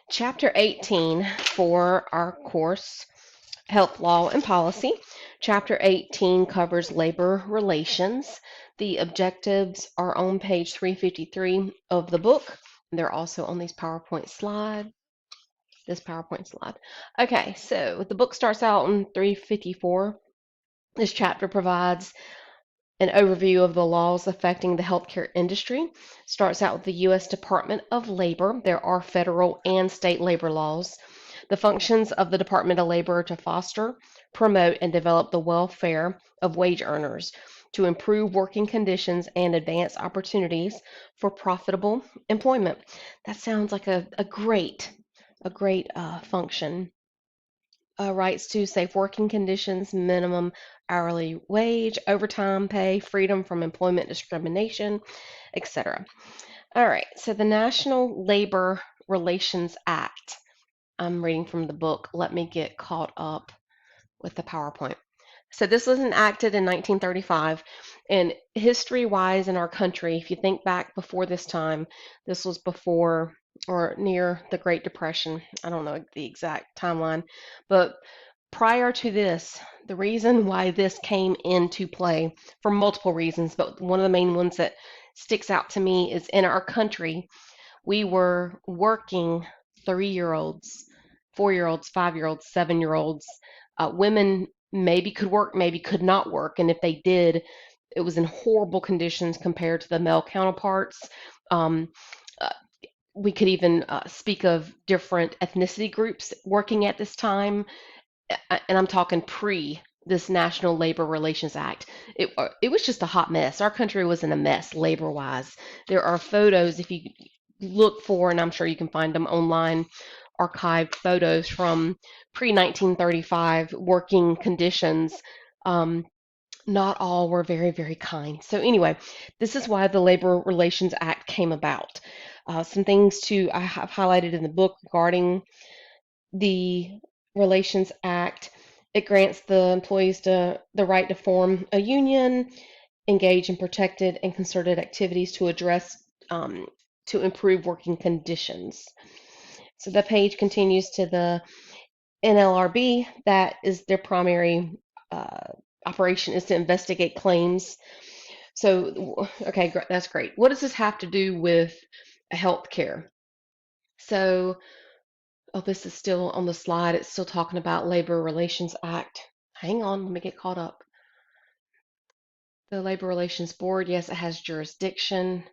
Chapter 18 for our course, Health Law and Policy. Chapter 18 covers labor relations. The objectives are on page 353 of the book. They're also on these PowerPoint slide. This PowerPoint slide. Okay, so the book starts out on 354. This chapter provides an overview of the laws affecting the healthcare industry. Starts out with the U.S. Department of Labor. There are federal and state labor laws. The functions of the Department of Labor are to foster, promote, and develop the welfare of wage earners, to improve working conditions and advance opportunities for profitable employment. That sounds like a great function. Rights to safe working conditions, minimum hourly wage, overtime pay, freedom from employment discrimination, etc. All right, so the National Labor Relations Act. I'm reading from the book. Let me get caught up with the PowerPoint. So this was enacted in 1935, and history-wise in our country, if you think back before this time, this was before or near the Great Depression. I don't know the exact timeline, but prior to this, the reason why this came into play for multiple reasons, but one of the main ones that sticks out to me is in our country, we were working 3-year-olds, 4-year-olds, 5-year-olds, 7-year-olds. Women maybe could work, maybe could not work, and if they did, it was in horrible conditions compared to the male counterparts. Um, uh, we could even speak of different ethnicity groups working at this time, and I'm talking pre this National Labor Relations Act. It was just a hot mess. Our country was in a mess labor wise. There are photos if you look for, and I'm sure you can find them online, archived photos from pre 1935 working conditions. Um, not all were very, very kind. So, anyway, this is why the Labor Relations Act came about. Some things I have highlighted in the book regarding the Relations Act. It grants the employees the right to form a union, engage in protected and concerted activities to address to improve working conditions. So the page continues to the NLRB. That is their primary uh, operation is to investigate claims. So, okay, that's great. What does this have to do with healthcare? So, oh, this is still on the slide. It's still talking about Labor Relations Act. Hang on, let me get caught up. The Labor Relations Board, yes, it has jurisdiction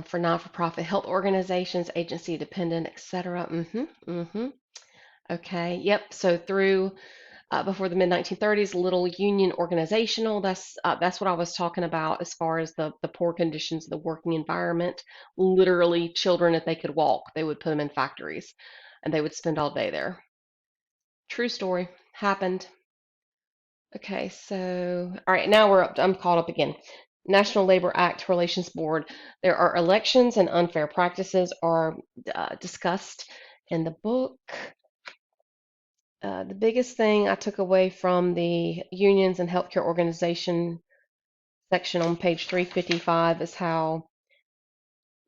for non-for-profit health organizations, agency dependent, etc. Okay, yep. So through before the mid 1930s, little union organizational. That's what I was talking about as far as the poor conditions of the working environment. Literally, children, if they could walk, they would put them in factories, and they would spend all day there. True story, happened. Okay, so all right, now we're up. I'm caught up again. National Labor Act Relations Board. There are elections and unfair practices are discussed in the book. The biggest thing I took away from the unions and healthcare organization section on page 355 is how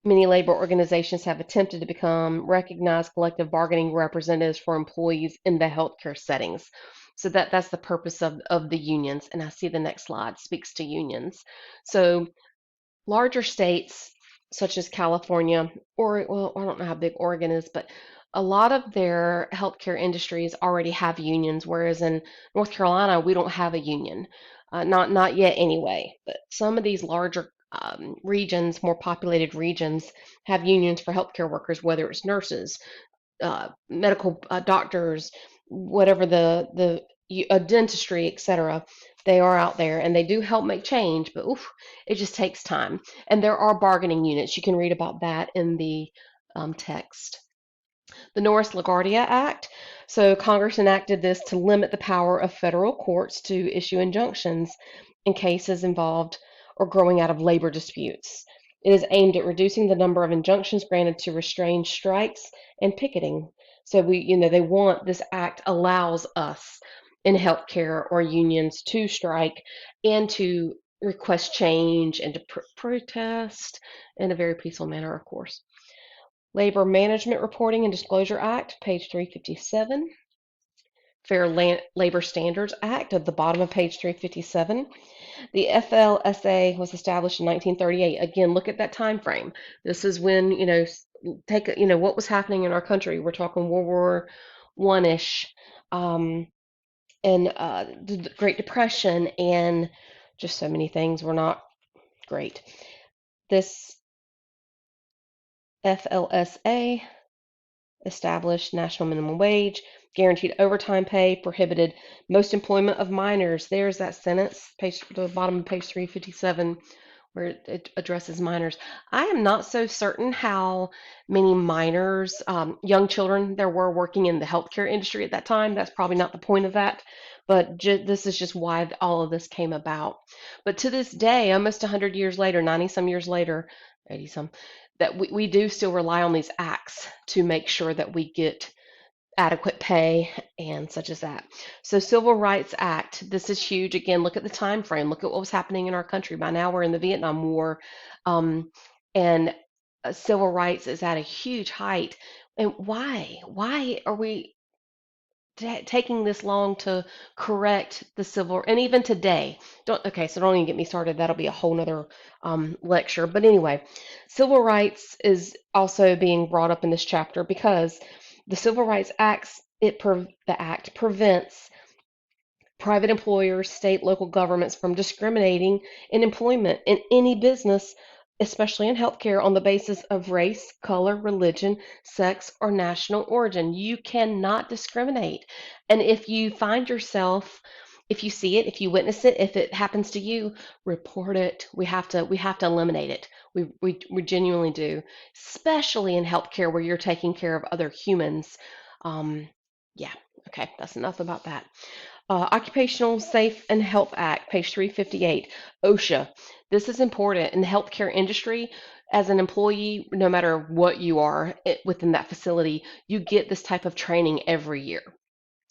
many labor organizations have attempted to become recognized collective bargaining representatives for employees in the healthcare settings. So that's the purpose of the unions. And I see the next slide speaks to unions. So larger states such as California, or well, I don't know how big Oregon is, but a lot of their healthcare industries already have unions, whereas in North Carolina we don't have a union, not yet anyway. But some of these larger regions, more populated regions, have unions for healthcare workers, whether it's nurses, medical doctors, whatever the dentistry, etc. They are out there and they do help make change, but oof, it just takes time. And there are bargaining units. You can read about that in the text. The Norris LaGuardia Act. So Congress enacted this to limit the power of federal courts to issue injunctions in cases involved or growing out of labor disputes. It is aimed at reducing the number of injunctions granted to restrain strikes and picketing. So they want this act allows us in healthcare or unions to strike and to request change and to protest in a very peaceful manner, of course. Labor Management Reporting and Disclosure Act, page 357. Fair Labor Standards Act at the bottom of page 357. The FLSA was established in 1938. Again, look at that time frame. This is when, take, what was happening in our country. We're talking World War One-ish, and the Great Depression, and just so many things were not great. This FLSA established national minimum wage, guaranteed overtime pay, prohibited most employment of minors. There's that sentence, page the bottom of page 357, where it addresses minors. I am not so certain how many minors, young children, there were working in the healthcare industry at that time. That's probably not the point of that, but this is just why all of this came about. But to this day, almost 100 years later, 90 some years later, 80 some, that we do still rely on these acts to make sure that we get adequate pay and such as that. So Civil Rights Act, this is huge. Again, look at the time frame. Look at what was happening in our country. By now we're in the Vietnam War, and civil rights is at a huge height. And why? Why are we taking this long to correct the civil, and even today, don't even get me started. That'll be a whole nother lecture. But anyway, civil rights is also being brought up in this chapter because the Civil Rights Acts, the act prevents private employers, state, local governments from discriminating in employment in any business, especially in healthcare, on the basis of race, color, religion, sex, or national origin. You cannot discriminate. And if you find yourself, if you see it, if you witness it, if it happens to you, report it. We have to eliminate it. We genuinely do, especially in healthcare where you're taking care of other humans. Um, yeah, okay, that's enough about that. Occupational Safe and Health Act, page 358, OSHA. This is important in the healthcare industry. As an employee, no matter what you are within that facility, you get this type of training every year.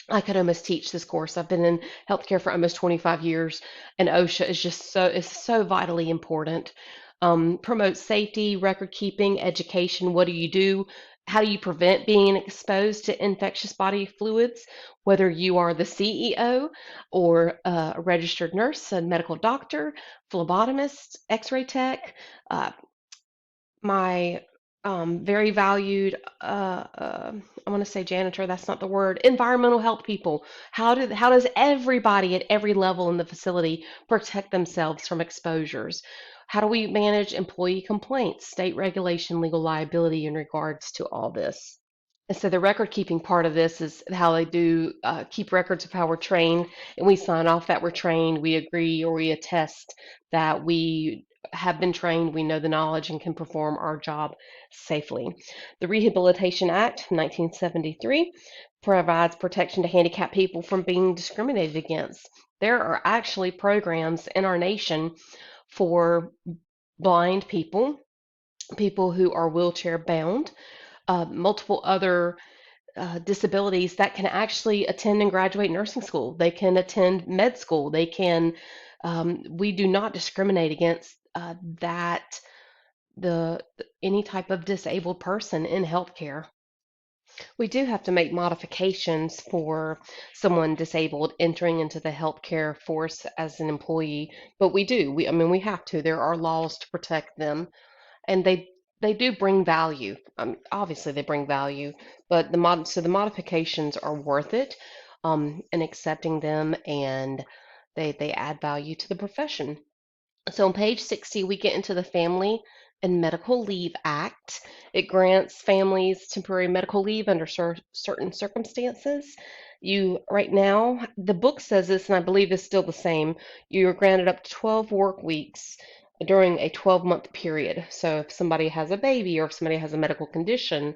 I could almost teach this course. I've been in healthcare for almost 25 years, and OSHA is so vitally important. Promotes safety, record keeping, education. What do you do? How do you prevent being exposed to infectious body fluids? Whether you are the CEO or a registered nurse, a medical doctor, phlebotomist, X-ray tech, uh, my very valued, I want to say janitor, that's not the word, environmental health people. How does everybody at every level in the facility protect themselves from exposures? How do we manage employee complaints, state regulation, legal liability in regards to all this? And so the record keeping part of this is how they do keep records of how we're trained, and we sign off that we're trained, we agree or we attest that we have been trained, we know the knowledge, and can perform our job safely. The Rehabilitation Act, 1973, provides protection to handicapped people from being discriminated against. There are actually programs in our nation for blind people, people who are wheelchair bound, multiple other disabilities that can actually attend and graduate nursing school. They can attend med school. We do not discriminate against that any type of disabled person in healthcare. We do have to make modifications for someone disabled entering into the healthcare force as an employee, but we do. We have to. There are laws to protect them, and they do bring value. Obviously, they bring value, but the modifications are worth it, and accepting them, and they add value to the profession. So on page 60, we get into the Family and Medical Leave Act. It grants families temporary medical leave under certain circumstances. Right now, the book says this, and I believe it's still the same. You're granted up to 12 work weeks during a 12-month period. So if somebody has a baby or if somebody has a medical condition,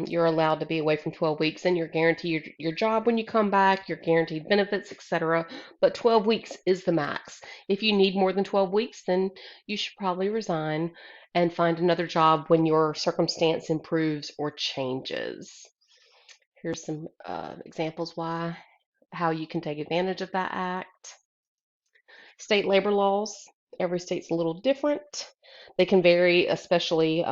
you're allowed to be away from 12 weeks, and you're guaranteed your job when you come back, you're guaranteed benefits, etc. But 12 weeks is the max. If you need more than 12 weeks, then you should probably resign and find another job when your circumstance improves or changes. Here's some examples how you can take advantage of that act. State labor laws. Every state's a little different. They can vary, especially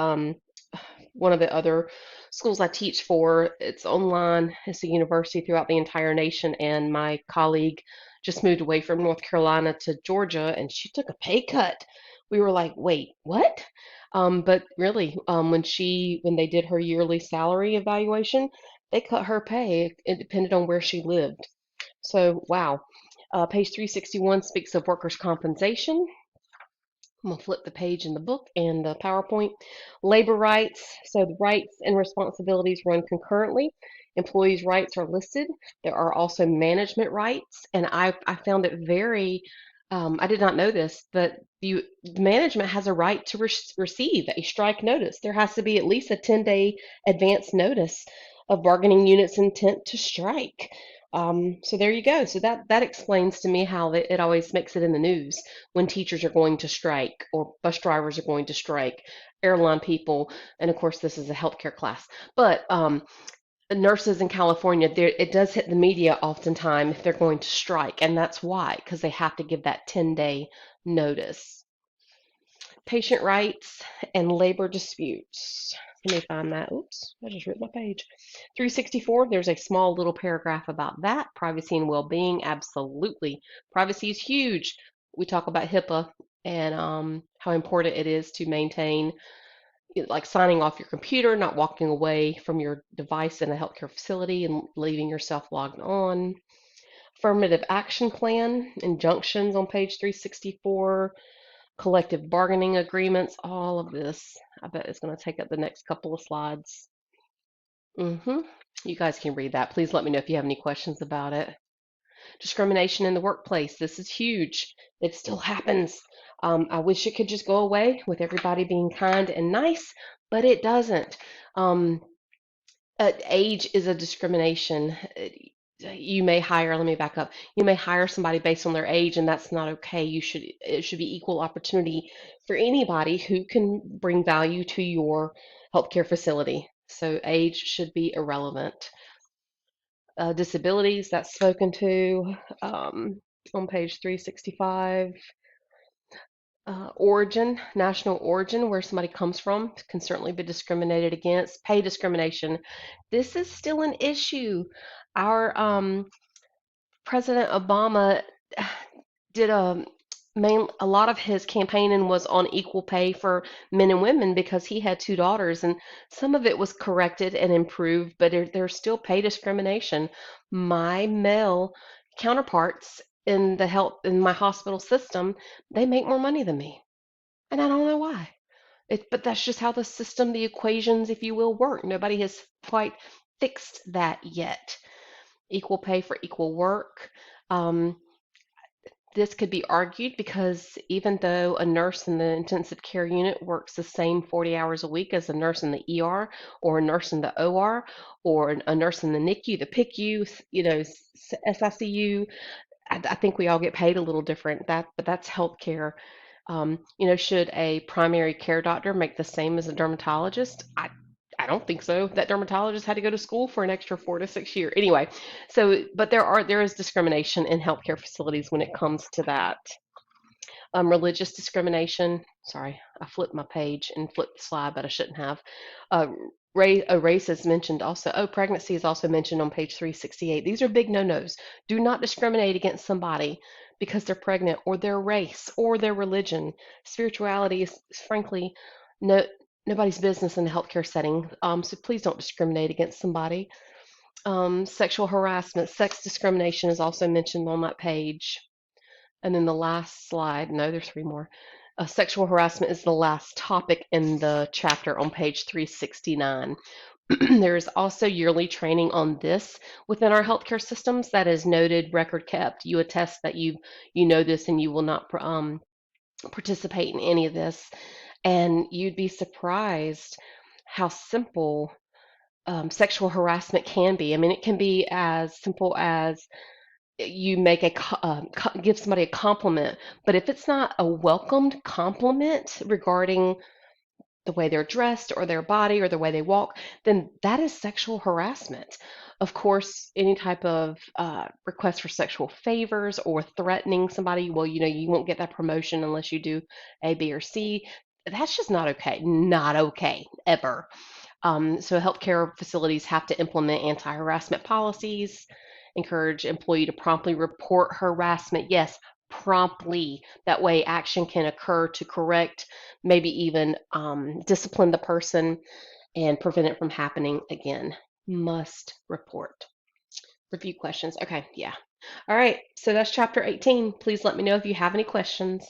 one of the other schools I teach for. It's online. It's a university throughout the entire nation, and my colleague just moved away from North Carolina to Georgia, and she took a pay cut. We were like, wait, what? But really, when they did her yearly salary evaluation, they cut her pay. It depended on where she lived. So, wow. Page 361 speaks of workers' compensation. I'm going to flip the page in the book and the PowerPoint. Labor rights. So the rights and responsibilities run concurrently. Employees' rights are listed. There are also management rights. And I found it very, I did not know this, but management has a right to receive a strike notice. There has to be at least a 10-day advance notice of bargaining units' intent to strike. So there you go. So that explains to me how it always makes it in the news when teachers are going to strike or bus drivers are going to strike, airline people, and of course this is a healthcare class. But nurses in California, it does hit the media oftentimes if they're going to strike, and that's why, because they have to give that 10-day notice. Patient rights and labor disputes. Let me find that. Oops, I just ripped my page. 364, there's a small little paragraph about that. Privacy and well-being, absolutely. Privacy is huge. We talk about HIPAA and how important it is to maintain, like signing off your computer, not walking away from your device in a healthcare facility and leaving yourself logged on. Affirmative action plan, injunctions on page 364, collective bargaining agreements, all of this. I bet it's going to take up the next couple of slides. You guys can read that. Please let me know if you have any questions about it. Discrimination in the workplace. This is huge. It still happens. I wish it could just go away with everybody being kind and nice, but it doesn't. Age is a discrimination. You may hire, let me back up. You may hire somebody based on their age, and that's not okay. It should be equal opportunity for anybody who can bring value to your healthcare facility. So age should be irrelevant. Disabilities, that's spoken to on page 365. Origin, national origin, where somebody comes from, can certainly be discriminated against. Pay discrimination. This is still an issue. Our President Obama did a lot of his campaigning was on equal pay for men and women because he had two daughters, and some of it was corrected and improved, but there's still pay discrimination. My male counterparts in my hospital system, they make more money than me, and I don't know why. But that's just how the system, the equations, if you will, work. Nobody has quite fixed that yet. Equal pay for equal work. Um, this could be argued because even though a nurse in the intensive care unit works the same 40 hours a week as a nurse in the ER or a nurse in the OR or a nurse in the NICU, the PICU, SICU, I think we all get paid a little different. But that's healthcare. Should a primary care doctor make the same as a dermatologist? I don't think so. That dermatologist had to go to school for an extra 4 to 6 years. Anyway, but there is discrimination in healthcare facilities when it comes to that. Religious discrimination. Sorry, I flipped my page and flipped the slide, but I shouldn't have. Race is mentioned also. Oh, pregnancy is also mentioned on page 368. These are big no-nos. Do not discriminate against somebody because they're pregnant or their race or their religion. Spirituality is frankly nobody's business in a healthcare setting. So please don't discriminate against somebody. Sexual harassment, sex discrimination is also mentioned on that page. And then the last slide, no, there's three more. Sexual harassment is the last topic in the chapter on page 369. There is also yearly training on this within our healthcare systems that is noted, record kept. You attest that you know this and you will not participate in any of this. And you'd be surprised how simple sexual harassment can be. I mean, it can be as simple as you give somebody a compliment, but if it's not a welcomed compliment regarding the way they're dressed or their body or the way they walk, then that is sexual harassment. Of course, any type of request for sexual favors or threatening somebody, well, you won't get that promotion unless you do A, B, or C. That's just not okay. Not okay, ever. So healthcare facilities have to implement anti-harassment policies, encourage employee to promptly report harassment. Yes, promptly. That way action can occur to correct, maybe even discipline the person and prevent it from happening again. Must report. Review questions. Okay, yeah. All right, so that's chapter 18. Please let me know if you have any questions.